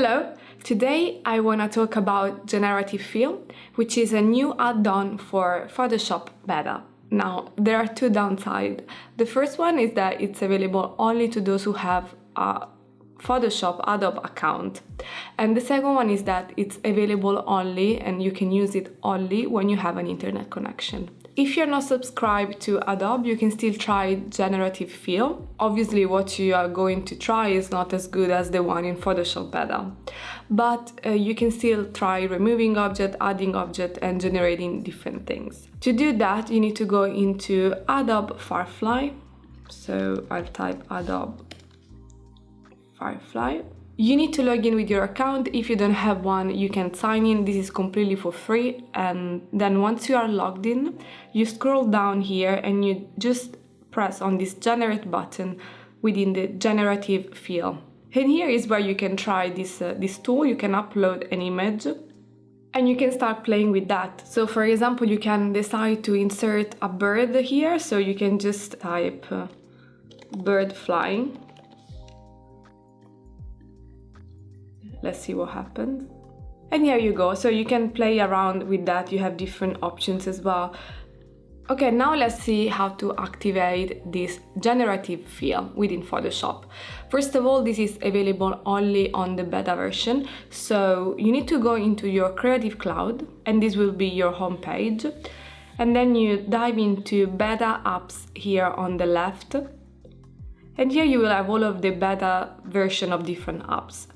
Hello! Today I want to talk about Generative Fill, which is a new add-on for Photoshop Beta. Now, there are two downsides. The first one is that it's available only to those who have a Photoshop Adobe account. And the second one is that it's available only and you can use it only when you have an internet connection. If you're not subscribed to Adobe, you can still try Generative Fill. Obviously, what you are going to try is not as good as the one in Photoshop Beta. But you can still try removing object, adding object, and generating different things. To do that, you need to go into Adobe Firefly. So I'll type Adobe Firefly. You need to log in with your account. If you don't have one, you can sign in. This is completely for free. And then once you are logged in, you scroll down here and you just press on this generate button within the Generative Fill. And here is where you can try this tool. You can upload an image and you can start playing with that. So for example, you can decide to insert a bird here. So you can just type bird flying. Let's see what happens. And here you go. So you can play around with that. You have different options as well. Okay, now let's see how to activate this Generative Fill within Photoshop. First of all, this is available only on the beta version. So you need to go into your Creative Cloud and this will be your home page. And then you dive into beta apps here on the left. And here you will have all of the beta version of different apps.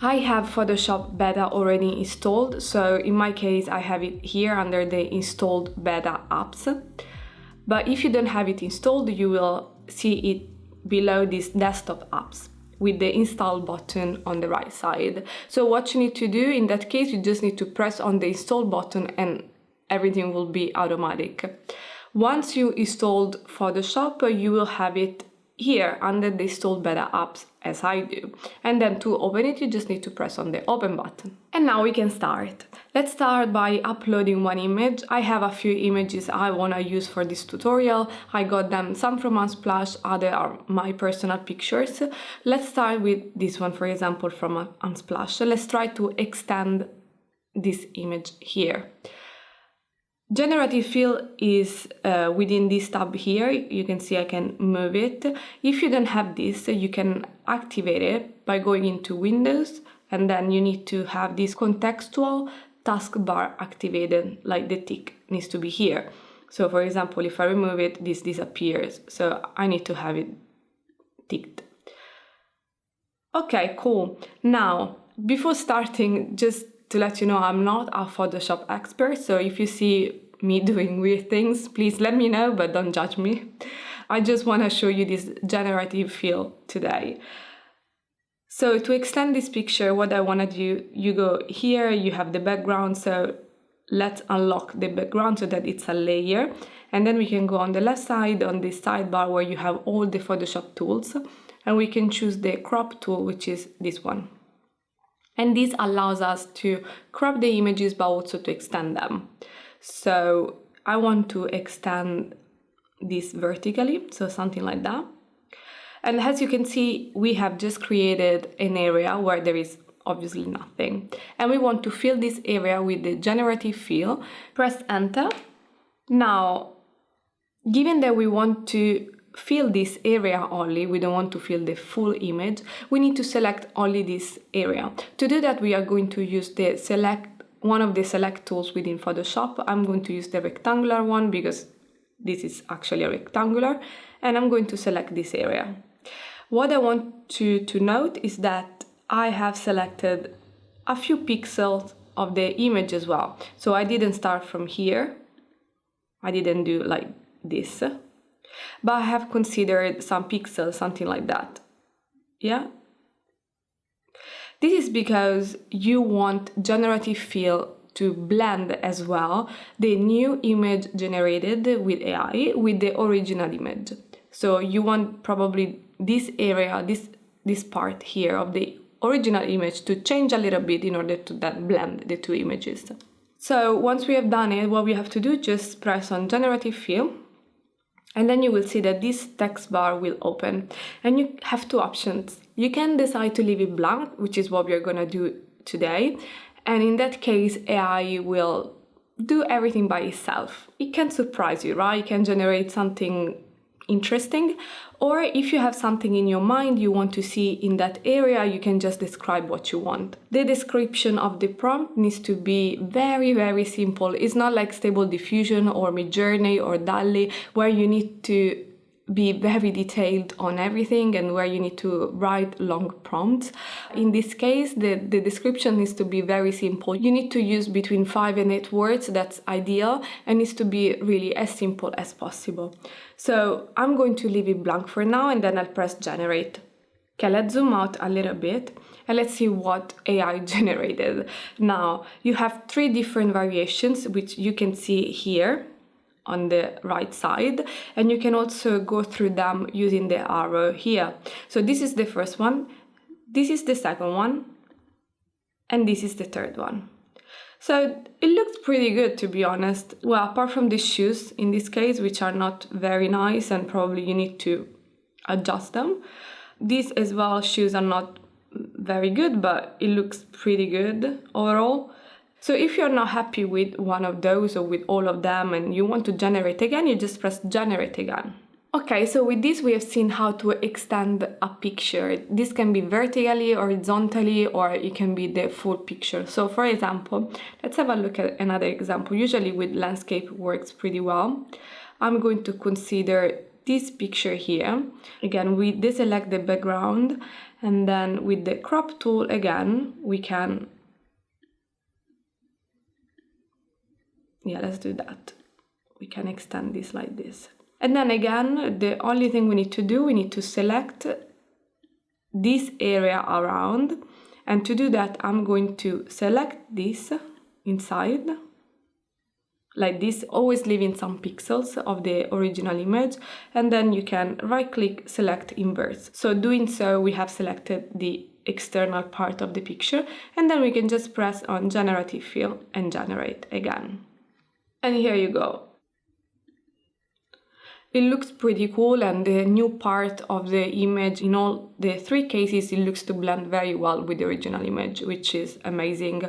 I have Photoshop Beta already installed, so in my case I have it here under the installed beta apps. But if you don't have it installed, you will see it below these desktop apps with the install button on the right side. So what you need to do in that case, you just need to press on the install button and everything will be automatic. Once you installed Photoshop, you will have it here under the installed beta apps as I do. And then to open it, you just need to press on the open button. And now we can start. Let's start by uploading one image. I have a few images I want to use for this tutorial. I got them, some from Unsplash, other are my personal pictures. Let's start with this one, for example, from Unsplash. So let's try to extend this image here. Generative Fill is within this tab here. You can see I can move it. If you don't have this, you can activate it by going into Windows, and then you need to have this Contextual Task Bar activated, like the tick needs to be here. So for example, if I remove it, this disappears. So I need to have it ticked. Okay, cool. Now, before starting, just to let you know, I'm not a Photoshop expert, so if you see me doing weird things, please let me know, but don't judge me. I just want to show you this Generative Fill today. So to extend this picture, what I want to do, you go here, you have the background, so let's unlock the background so that it's a layer. And then we can go on the left side, on the sidebar where you have all the Photoshop tools, and we can choose the crop tool, which is this one. And this allows us to crop the images, but also to extend them. So I want to extend this vertically, so something like that. And as you can see, we have just created an area where there is obviously nothing. And we want to fill this area with the Generative Fill. Press Enter. Now, given that we want to fill this area only, we don't want to fill the full image, we need to select only this area. To do that, we are going to use one of the select tools within Photoshop. I'm going to use the rectangular one because this is actually a rectangular, and I'm going to select this area. What I want you to note is that I have selected a few pixels of the image as well. So I didn't start from here. I didn't do like this. But I have considered some pixels, something like that. Yeah? This is because you want Generative Fill to blend as well the new image generated with AI with the original image. So you want probably this area, this part here of the original image to change a little bit in order to then blend the two images. So once we have done it, what we have to do, just press on Generative Fill. And then you will see that this text bar will open and you have two options. You can decide to leave it blank, which is what we're gonna do today. And in that case, AI will do everything by itself. It can surprise you, right? It can generate something interesting. Or if you have something in your mind you want to see in that area, you can just describe what you want. The description of the prompt needs to be very, very simple. It's not like Stable Diffusion or Midjourney or DALL-E, where you need to be very detailed on everything and where you need to write long prompts. In this case, the description needs to be very simple. You need to use between 5 and 8 words, that's ideal, and needs to be really as simple as possible. So I'm going to leave it blank for now, and then I'll press generate. Okay, let's zoom out a little bit and let's see what AI generated. Now, you have 3 different variations, which you can see here on the right side, and you can also go through them using the arrow here. So this is the first one, this is the second one, and this is the third one. So it looks pretty good, to be honest. Well, apart from the shoes in this case, which are not very nice and probably you need to adjust them. These as well, shoes are not very good, but it looks pretty good overall. So if you're not happy with one of those or with all of them and you want to generate again, you just press generate again. Okay, so with this we have seen how to extend a picture. This can be vertically, horizontally, or it can be the full picture. So for example, let's have a look at another example. Usually with landscape works pretty well. I'm going to consider this picture here. Again, we deselect the background, and then with the crop tool again, we can let's do that. We can extend this like this. And then again, the only thing we need to do, we need to select this area around. And to do that, I'm going to select this inside, like this, always leaving some pixels of the original image. And then you can right-click, select inverse. So doing so, we have selected the external part of the picture. And then we can just press on Generative Fill and generate again. And here you go. It looks pretty cool, and the new part of the image, in all the 3 cases, it looks to blend very well with the original image, which is amazing.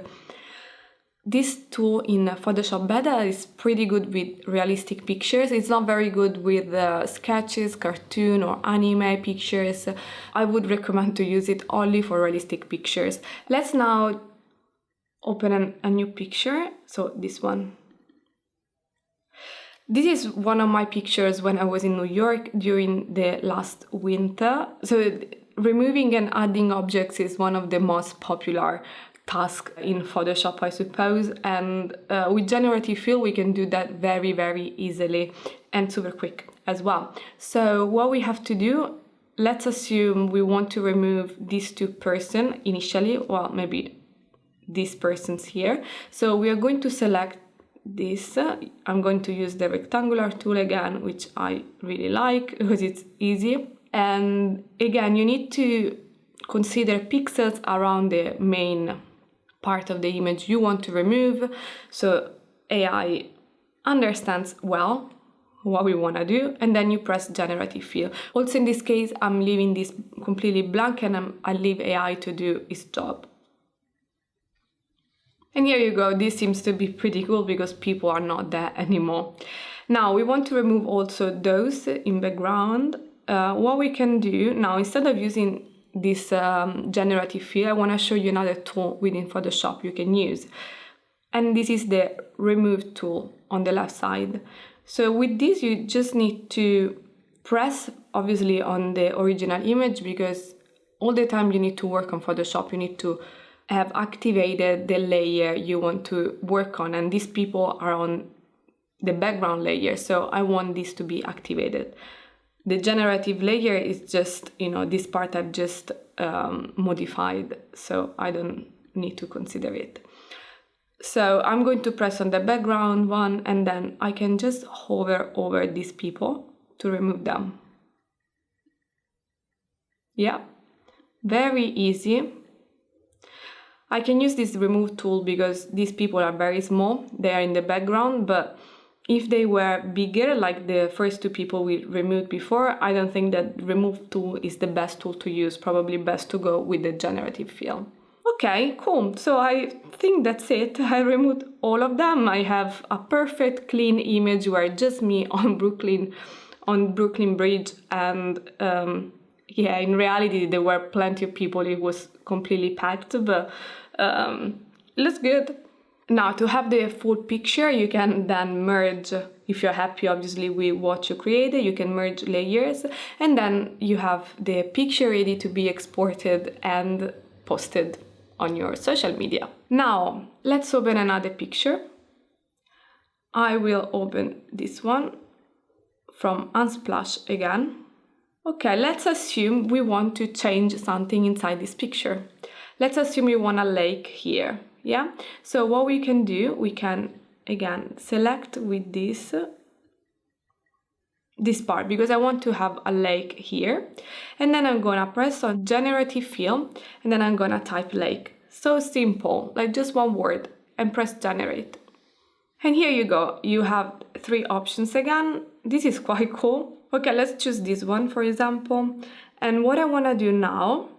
This tool in Photoshop Beta is pretty good with realistic pictures. It's not very good with sketches, cartoon or anime pictures. I would recommend to use it only for realistic pictures. Let's now open a new picture. So this one. This is one of my pictures when I was in New York during the last winter. So removing and adding objects is one of the most popular tasks in Photoshop, I suppose. And with Generative Fill, we can do that very, very easily and super quick as well. So what we have to do, let's assume we want to remove these 2 persons initially. Well, maybe these persons here. So we are going to select this. I'm going to use the rectangular tool again, which I really like because it's easy. And again, you need to consider pixels around the main part of the image you want to remove. So AI understands well what we want to do, and then you press Generative Fill. Also in this case, I'm leaving this completely blank and I leave AI to do its job. And here you go, this seems to be pretty cool because people are not there anymore. Now we want to remove also those in background. What we can do now, instead of using this Generative Fill, I want to show you another tool within Photoshop you can use. And this is the Remove tool on the left side. So with this, you just need to press, obviously, on the original image, because all the time you need to work on Photoshop, you need to have activated the layer you want to work on, and these people are on the background layer, so I want this to be activated. The generative layer is just, this part I've just modified, so I don't need to consider it. So I'm going to press on the background one, and then I can just hover over these people to remove them. Yeah, very easy. I can use this remove tool because these people are very small, they are in the background, but if they were bigger, like the first two people we removed before, I don't think that remove tool is the best tool to use. Probably best to go with the generative fill. Okay, cool. So I think that's it. I removed all of them. I have a perfect clean image where just me on Brooklyn Bridge, and yeah, in reality there were plenty of people. It was completely packed, but it looks good. Now, to have the full picture, you can then merge, if you're happy obviously with what you created, you can merge layers, and then you have the picture ready to be exported and posted on your social media. Now, let's open another picture. I will open this one from Unsplash again. Okay, let's assume we want to change something inside this picture. Let's assume we want a lake here, yeah? So what we can do, we can, again, select with this part, because I want to have a lake here. And then I'm gonna press on Generative Fill, and then I'm gonna type lake. So simple, like just one word, and press generate. And here you go, you have 3 options again. This is quite cool. Okay, let's choose this one, for example. And what I wanna do now,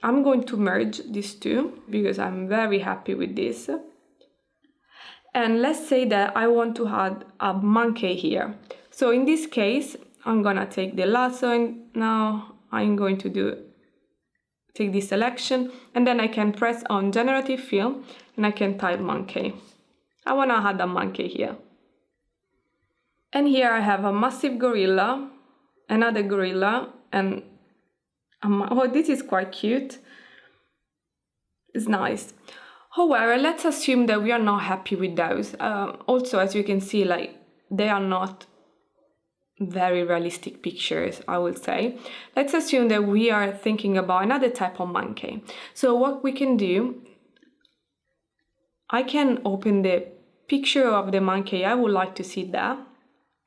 I'm going to merge these two because I'm very happy with this. And let's say that I want to add a monkey here. So in this case, I'm gonna take the lasso, and now I'm going to take this selection, and then I can press on Generative Fill and I can type monkey. I wanna add a monkey here. And here I have a massive gorilla, another gorilla, and oh, this is quite cute. It's nice. However, let's assume that we are not happy with those. Also, as you can see, like, they are not very realistic pictures, I would say. Let's assume that we are thinking about another type of monkey. So what we can do, I can open the picture of the monkey I would like to see there.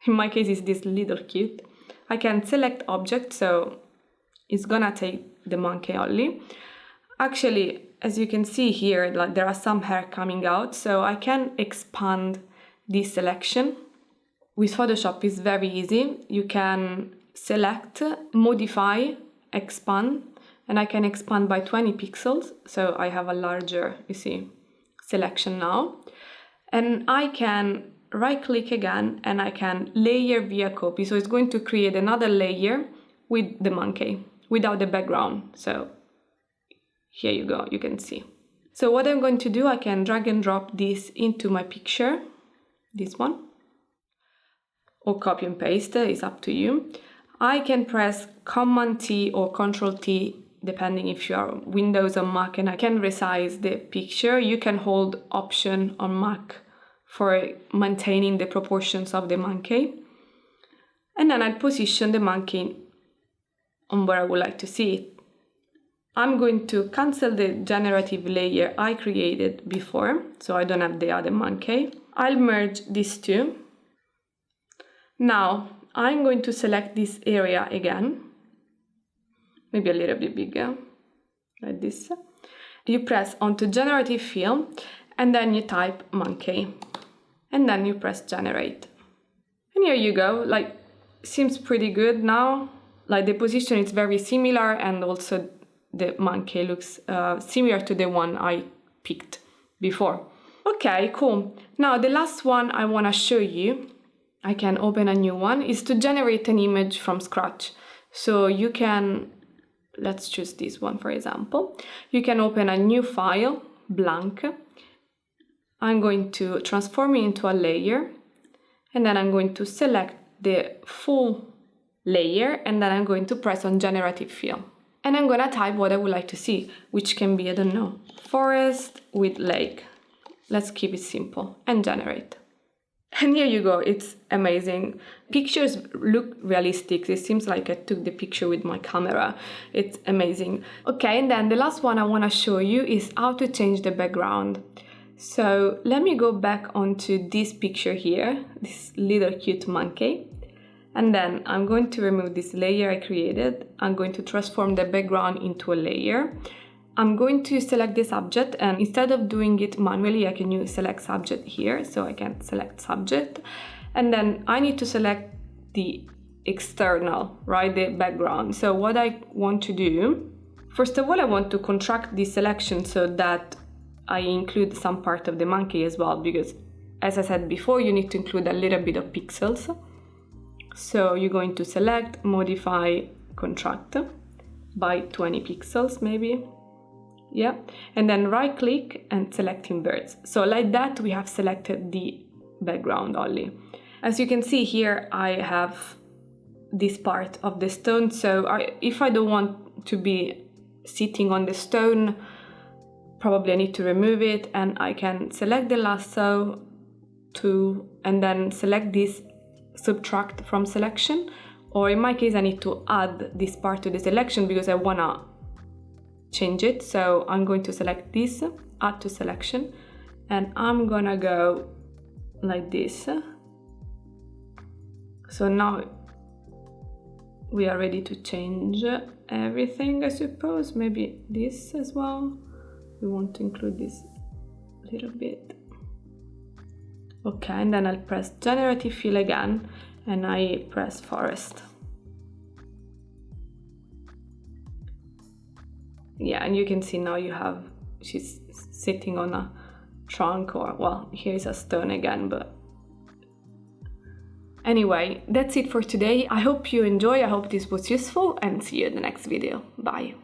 In my case, it's this little cute. I can select object, so it's gonna take the monkey only. Actually, as you can see here, like, there are some hair coming out, so I can expand this selection. With Photoshop, it's very easy. You can select, modify, expand, and I can expand by 20 pixels, so I have a larger, you see, selection now. And I can right-click again, and I can layer via copy, so it's going to create another layer with the monkey, without the background. So here you go, you can see. So what I'm going to do, I can drag and drop this into my picture, this one, or copy and paste, it's up to you. I can press Command T or Control T, depending if you are Windows or Mac, and I can resize the picture. You can hold Option on Mac for maintaining the proportions of the monkey. And then I'll position the monkey on where I would like to see it. I'm going to cancel the generative layer I created before, so I don't have the other monkey. I'll merge these two. Now, I'm going to select this area again, maybe a little bit bigger, like this. You press onto Generative Fill, and then you type monkey, and then you press generate. And here you go, like, seems pretty good now. Like, the position is very similar, and also the monkey looks similar to the one I picked before. Okay, cool. Now, the last one I want to show you, I can open a new one, is to generate an image from scratch. So you can, let's choose this one for example. You can open a new file, blank. I'm going to transform it into a layer, and then I'm going to select the full layer, and then I'm going to press on Generative Fill. And I'm gonna type what I would like to see, which can be, I don't know, forest with lake. Let's keep it simple and generate. And here you go, it's amazing. Pictures look realistic. It seems like I took the picture with my camera. It's amazing. Okay, and then the last one I wanna show you is how to change the background. So let me go back onto this picture here, this little cute monkey. And then I'm going to remove this layer I created. I'm going to transform the background into a layer. I'm going to select the subject, and instead of doing it manually, I can use select subject here. So I can select subject. And then I need to select the external, right, the background. So what I want to do, first of all, I want to contract the selection so that I include some part of the monkey as well, because as I said before, you need to include a little bit of pixels. So you're going to select, modify, contract by 20 pixels maybe. Yeah, and then right click and select inverts. So like that we have selected the background only. As you can see here, I have this part of the stone. So if I don't want to be sitting on the stone, probably I need to remove it, and I can select the lasso tool and then select this subtract from selection, or in my case I need to add this part to the selection because I wanna change it. So I'm going to select this, add to selection, and I'm gonna go like this. So now we are ready to change everything, I suppose. Maybe this as well. We want to include this a little bit. Okay, and then I'll press Generative Fill again, and I press Forest. Yeah, and you can see now she's sitting on a trunk, or well, here's a stone again, but anyway, that's it for today. I hope you enjoy, I hope this was useful, and see you in the next video. Bye.